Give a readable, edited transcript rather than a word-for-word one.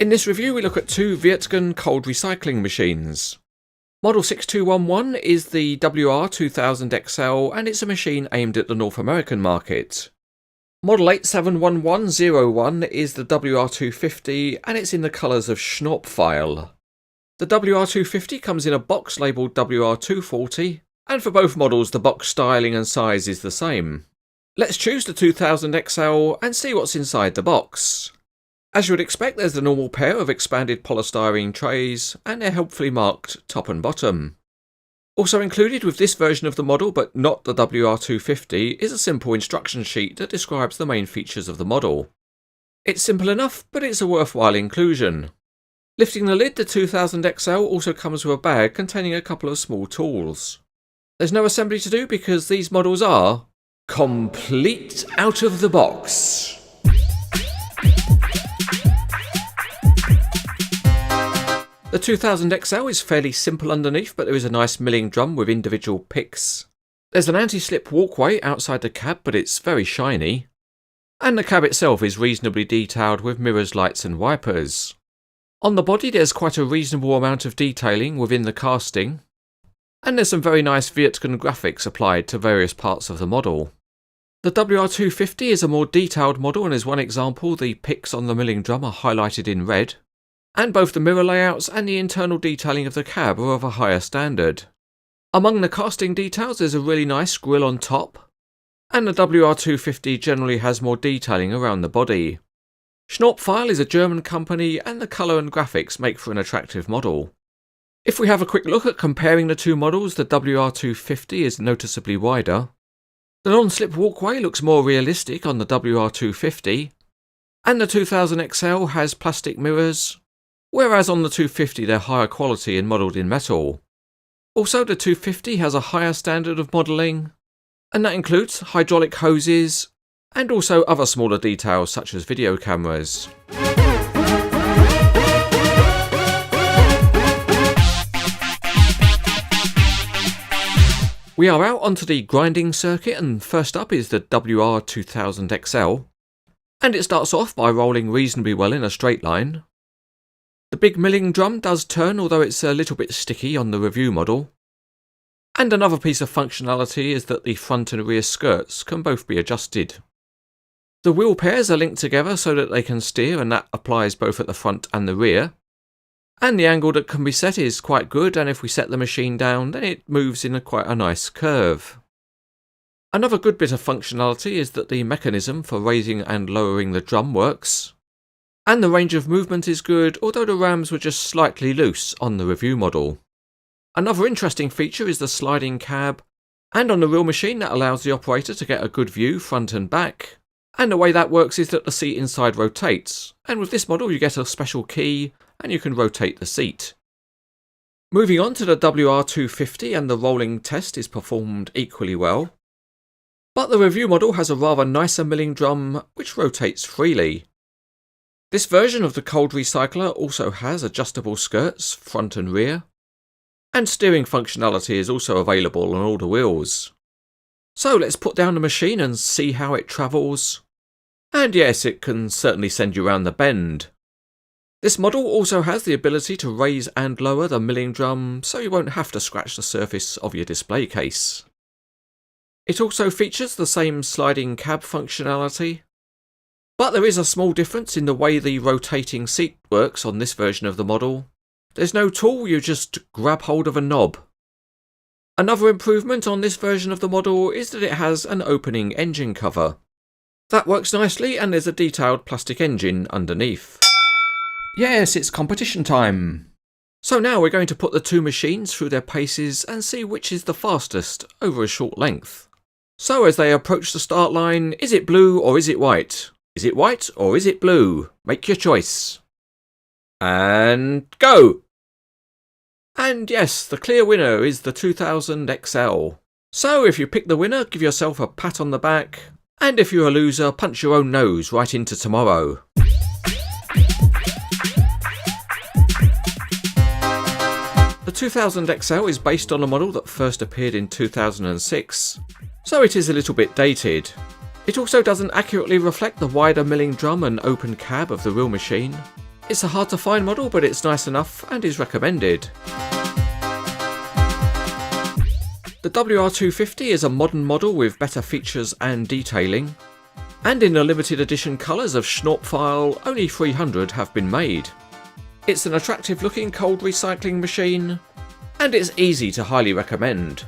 In this review we look at two Wirtgen cold recycling machines. Model 6211 is the WR2000XL and it's a machine aimed at the North American market. Model 871101 is the WR250 and it's in the colours of Schnorpfeil. The WR250 comes in a box labelled WR240 and for both models the box styling and size is the same. Let's choose the 2000XL and see what's inside the box. As you would expect, there's the normal pair of expanded polystyrene trays and they're helpfully marked top and bottom. Also included with this version of the model, but not the WR250, is a simple instruction sheet that describes the main features of the model. It's simple enough, but it's a worthwhile inclusion. Lifting the lid, the 2000XL also comes with a bag containing a couple of small tools. There's no assembly to do because these models are complete out of the box. The 2000XL is fairly simple underneath, but there is a nice milling drum with individual picks. There's an anti-slip walkway outside the cab, but it's very shiny. And the cab itself is reasonably detailed with mirrors, lights and wipers. On the body there's quite a reasonable amount of detailing within the casting. And there's some very nice Wirtgen graphics applied to various parts of the model. The WR250 is a more detailed model and as one example the picks on the milling drum are highlighted in red. And both the mirror layouts and the internal detailing of the cab are of a higher standard. Among the casting details there's a really nice grille on top, and the WR250 generally has more detailing around the body. Schnorpfeil is a German company and the colour and graphics make for an attractive model. If we have a quick look at comparing the two models, the WR250 is noticeably wider. The non-slip walkway looks more realistic on the WR250, and the 2000XL has plastic mirrors, whereas on the 250 they're higher quality and modelled in metal. Also the 250 has a higher standard of modelling, and that includes hydraulic hoses, and also other smaller details such as video cameras. We are out onto the grinding circuit and first up is the WR2000XL, and it starts off by rolling reasonably well in a straight line. The big milling drum does turn, although it's a little bit sticky on the review model. And another piece of functionality is that the front and rear skirts can both be adjusted. The wheel pairs are linked together so that they can steer, and that applies both at the front and the rear. And the angle that can be set is quite good, and if we set the machine down then it moves in quite a nice curve. Another good bit of functionality is that the mechanism for raising and lowering the drum works. And the range of movement is good, although the rams were just slightly loose on the review model. Another interesting feature is the sliding cab, and on the real machine that allows the operator to get a good view front and back. And the way that works is that the seat inside rotates, and with this model you get a special key and you can rotate the seat. Moving on to the WR250, and the rolling test is performed equally well. But the review model has a rather nicer milling drum which rotates freely. This version of the cold recycler also has adjustable skirts, front and rear, and steering functionality is also available on all the wheels. So let's put down the machine and see how it travels. And yes, it can certainly send you around the bend. This model also has the ability to raise and lower the milling drum, so you won't have to scratch the surface of your display case. It also features the same sliding cab functionality, but there is a small difference in the way the rotating seat works on this version of the model. There's no tool, you just grab hold of a knob. Another improvement on this version of the model is that it has an opening engine cover. That works nicely and there's a detailed plastic engine underneath. Yes, it's competition time! So now we're going to put the two machines through their paces and see which is the fastest over a short length. So as they approach the start line, is it blue or is it white? Is it white or is it blue? Make your choice. And go! And yes, the clear winner is the 2000XL. So if you pick the winner, give yourself a pat on the back, and if you're a loser, punch your own nose right into tomorrow. The 2000XL is based on a model that first appeared in 2006, so it is a little bit dated. It also doesn't accurately reflect the wider milling drum and open cab of the real machine. It's a hard to find model, but it's nice enough and is recommended. The WR250 is a modern model with better features and detailing, and in the limited edition colours of Schnorpfeil, only 300 have been made. It's an attractive looking cold recycling machine, and it's easy to highly recommend.